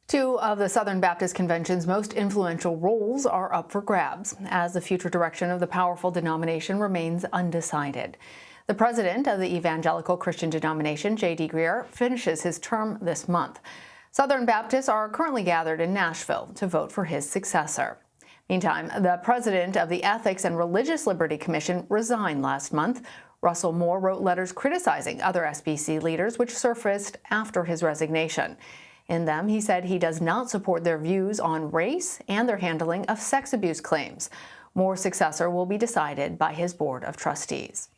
Two of the Southern Baptist Convention's most influential roles are up for grabs, as the future direction of the powerful denomination remains undecided. The president of the evangelical Christian denomination, J.D. Greear, finishes his term this month. Southern Baptists are currently gathered in Nashville to vote for his successor. Meantime, the president of the Ethics and Religious Liberty Commission resigned last month. Russell Moore wrote letters criticizing other SBC leaders, which surfaced after his resignation. In them, he said he does not support their views on race and their handling of sex abuse claims. Moore's successor will be decided by his board of trustees.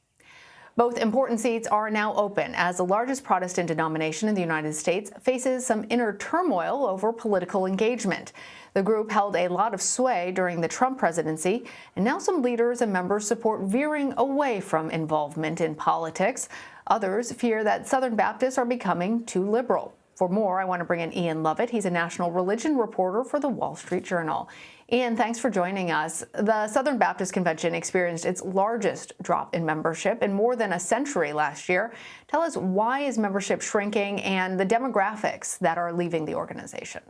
Both important seats are now open as the largest Protestant denomination in the United States faces some inner turmoil over political engagement. The group held a lot of sway during the Trump presidency, and now some leaders and members support veering away from involvement in politics. Others fear that Southern Baptists are becoming too liberal. For more, I want to bring in Ian Lovett. He's a national religion reporter for the Wall Street Journal. Ian, thanks for joining us. The Southern Baptist Convention experienced its largest drop in membership in more than a century last year. Tell us, why is membership shrinking and the demographics that are leaving the organization?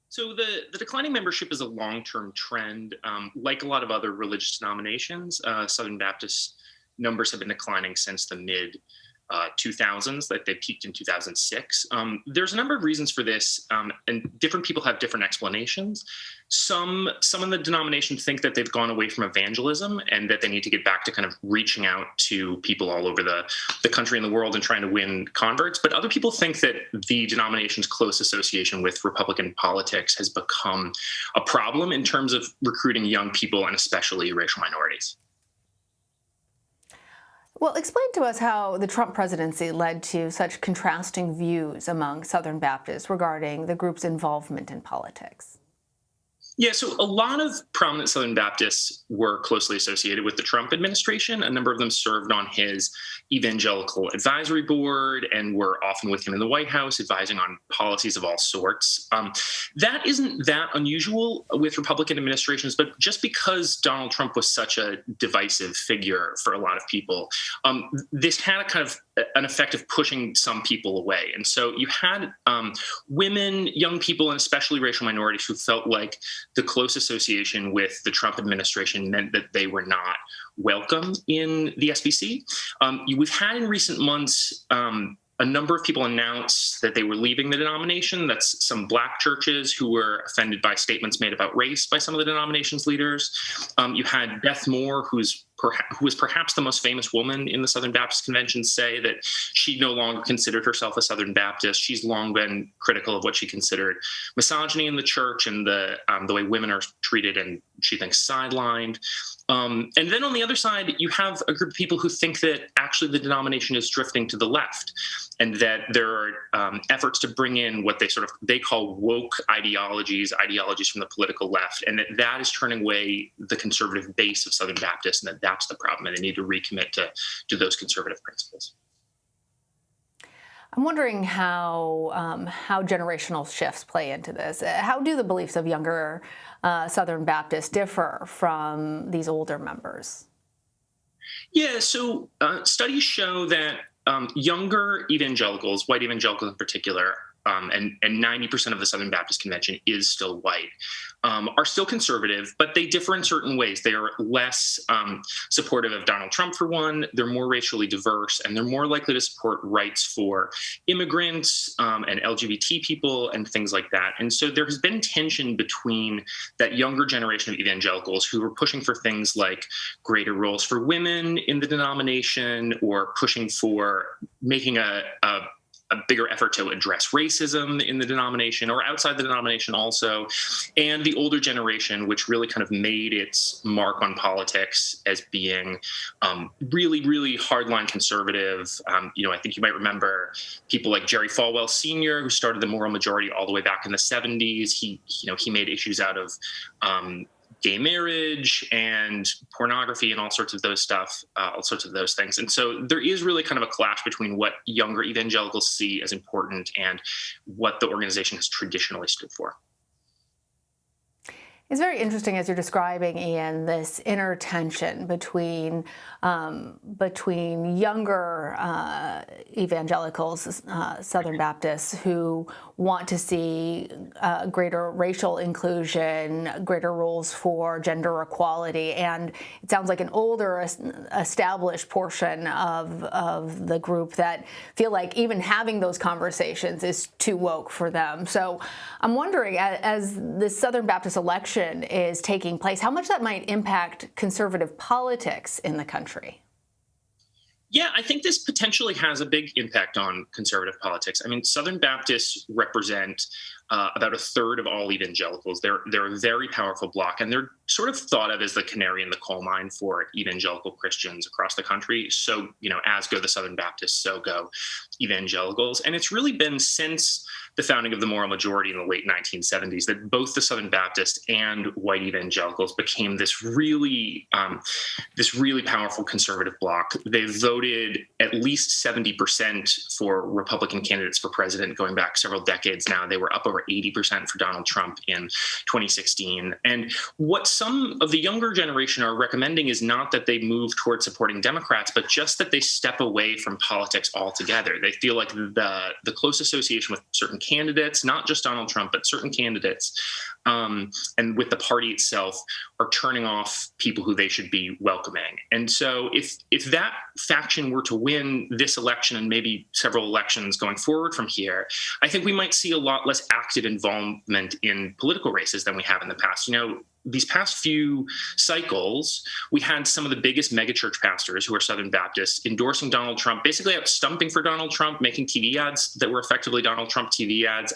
So the declining membership is a long-term trend. Like a lot of other religious denominations, Southern Baptist numbers have been declining since the mid 2000s, like they peaked in 2006. There's a number of reasons for this, and different people have different explanations. Some in the denomination think that they've gone away from evangelism and that they need to get back to kind of reaching out to people all over the country and the world and trying to win converts. But other people think that the denomination's close association with Republican politics has become a problem in terms of recruiting young people and especially racial minorities. Well, explain to us how the Trump presidency led to such contrasting views among Southern Baptists regarding the group's involvement in politics. Yeah, so a lot of prominent Southern Baptists were closely associated with the Trump administration. A number of them served on his evangelical advisory board and were often with him in the White House, advising on policies of all sorts. That isn't that unusual with Republican administrations, but just because Donald Trump was such a divisive figure for a lot of people, this had a kind of an effect of pushing some people away. And so you had women, young people, and especially racial minorities who felt like the close association with the Trump administration meant that they were not welcome in the SBC. We've had in recent months a number of people announce that they were leaving the denomination. That's some Black churches who were offended by statements made about race by some of the denomination's leaders. You had Beth Moore, who was perhaps the most famous woman in the Southern Baptist Convention, say that she no longer considered herself a Southern Baptist. She's long been critical of what she considered misogyny in the church and the way women are treated, and she thinks sidelined. And then on the other side, you have a group of people who think that actually the denomination is drifting to the left, and that there are efforts to bring in what they call woke ideologies from the political left, and that is turning away the conservative base of Southern Baptists, and that's the problem, and they need to recommit to those conservative principles. I'm wondering how generational shifts play into this. How do the beliefs of younger Southern Baptists differ from these older members? Yeah, so studies show that younger evangelicals, white evangelicals in particular, and 90% of the Southern Baptist Convention is still white, are still conservative, but they differ in certain ways. They are less supportive of Donald Trump, for one. They're more racially diverse, and they're more likely to support rights for immigrants and LGBT people and things like that. And so there has been tension between that younger generation of evangelicals who were pushing for things like greater roles for women in the denomination, or pushing for making a bigger effort to address racism in the denomination or outside the denomination also, and the older generation, which really kind of made its mark on politics as being really, really hardline conservative. I think you might remember people like Jerry Falwell Sr., who started the Moral Majority all the way back in the 70s. He made issues out of gay marriage and pornography and all sorts of those things. And so there is really kind of a clash between what younger evangelicals see as important and what the organization has traditionally stood for. It's very interesting as you're describing, Ian, this inner tension between younger evangelicals, Southern Baptists, who want to see greater racial inclusion, greater rules for gender equality, and it sounds like an older, established portion of the group that feel like even having those conversations is too woke for them. So I'm wondering, as the Southern Baptist election is taking place, how much that might impact conservative politics in the country. Yeah, I think this potentially has a big impact on conservative politics. I mean, Southern Baptists represent about a third of all evangelicals. They're a very powerful bloc, and they're sort of thought of as the canary in the coal mine for evangelical Christians across the country. So, as go the Southern Baptists, so go evangelicals. And it's really been since the founding of the moral majority in the late 1970s that both the Southern Baptists and white evangelicals became this really powerful conservative bloc. They voted at least 70% for Republican candidates for president going back several decades now. They were up over 80% for Donald Trump in 2016. And what some of the younger generation are recommending is not that they move towards supporting Democrats, but just that they step away from politics altogether. They feel like the close association with certain candidates, not just Donald Trump, but certain candidates, and with the party itself, are turning off people who they should be welcoming. And so if that faction were to win this election and maybe several elections going forward from here, I think we might see a lot less active involvement in political races than we have in the past. These past few cycles, we had some of the biggest megachurch pastors who are Southern Baptists endorsing Donald Trump, basically out stumping for Donald Trump, making TV ads that were effectively Donald Trump TV ads.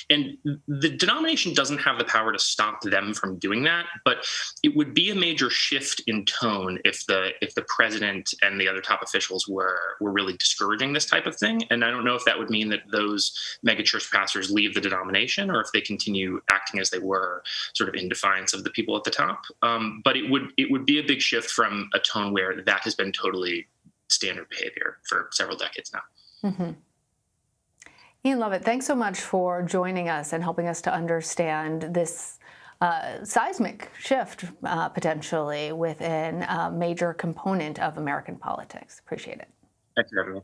And the denomination doesn't have the power to stop them from doing that, but it would be a major shift in tone if the president and the other top officials were really discouraging this type of thing. And I don't know if that would mean that those megachurch pastors leave the denomination or if they continue acting as they were, sort of in defiance of the people at the top. But it would be a big shift from a tone where that has been totally standard behavior for several decades now. Mm-hmm. Ian Lovett, thanks so much for joining us and helping us to understand this seismic shift potentially within a major component of American politics. Appreciate it. Thank you, everyone.